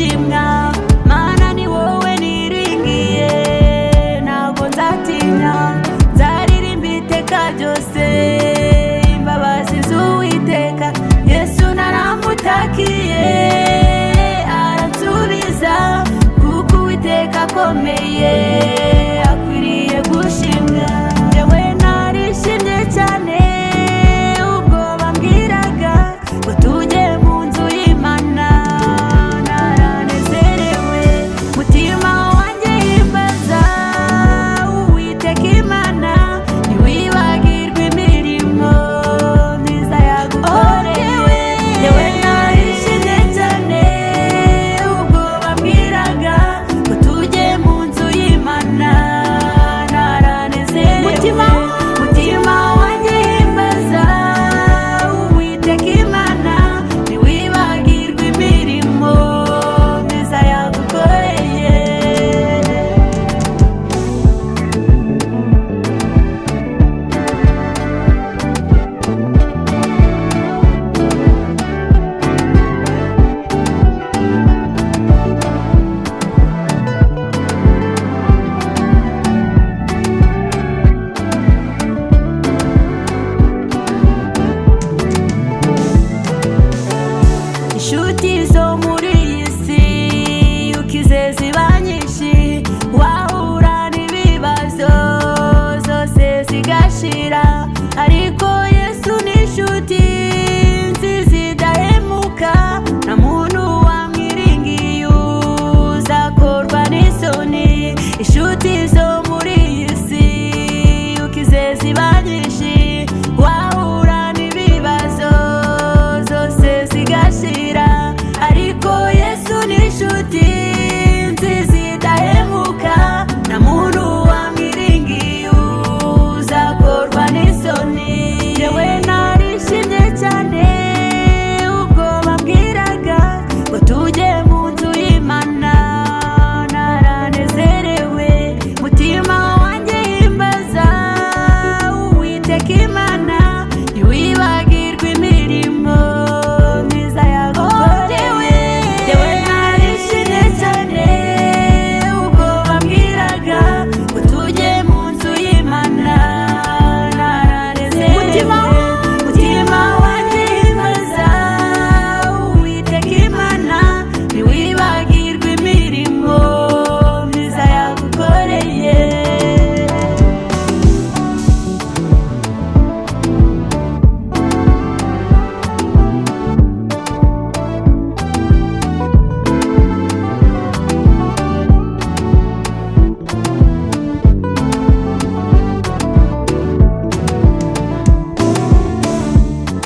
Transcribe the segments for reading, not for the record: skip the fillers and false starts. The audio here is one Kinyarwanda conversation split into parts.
gushimwa mana ni wowe niringiye ntabwo nzatinya nzaririmba iteka ryose imbabazi z'Uwiteka Yesu naramutakiye aransubiza kuko Uwiteka akomeye akwiriye gushimwa yewe narishimye cyane ubwo bambwiraga ngo tujye mu nzu y'Imana naranezerewe mutima wanjye himbaza Uwiteka Imana ntiwibagirwe imirimo myiza yagukoreye yewe narishimye cyane ubwo bambwiraga ngo tujye mu nzu y'Imana naranezerewe mutima wanjye himbaza Uwiteka Imana ntiwibagirwe imirimo myiza yagukoreye inshuti zo muri iyi si ukize ziba nyinshi wahura n'ibibazo zose zigashira ariko Yesu ni inshuti nziza idahemuka nta muntu wamwiringiye uzakorwa n'isoni inshuti zo muri iyi si ukize ziba nyinshi wahura n'ibibazo zose zigashira ariko Yesu ni inshuti nziza idahemuka nta muntu wamwiringiye uzakorwa n'isoni yewe narishimye cyane ubwo bambwiraga ngo tujye mu nzu y'Imana naranezerewe mutima wanjye himbaza Uwiteka Imana ntiwibagirwe imirimo myiza yagukorewe yewe narishimye cyane ubwo bambwiraga ngo tujye mu nzu y'Imana naranezerewe mutima wanjye himbaza Uwiteka Imana ntiwibagirwe imirimo myiza yagukoreye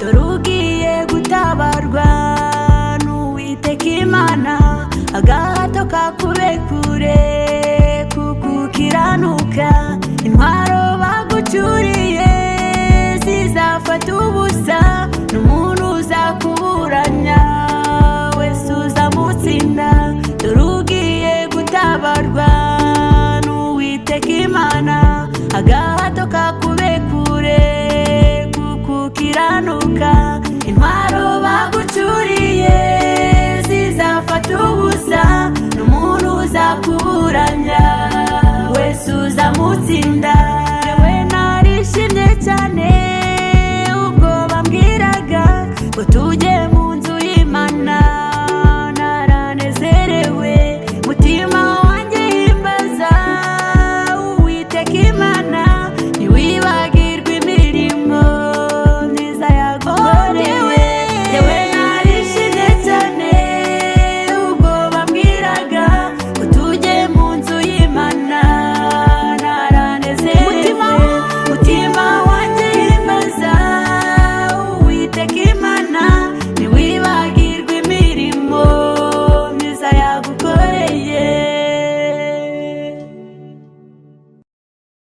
dore ugiye gutabarwa n'Uwiteka Imana agahato kakube kure kuko ukiranuka intwaro bagucuriye zizafata ubusa n'umuntu uzakuburanya wese uzamutsinda dore ugiye gutabarwa n'Uwiteka Imana agahato kakube kure kuko ukiranuka intwaro bagucuriye zizafata ubusa n'umuntu uzakuburanya wese uzamutsinda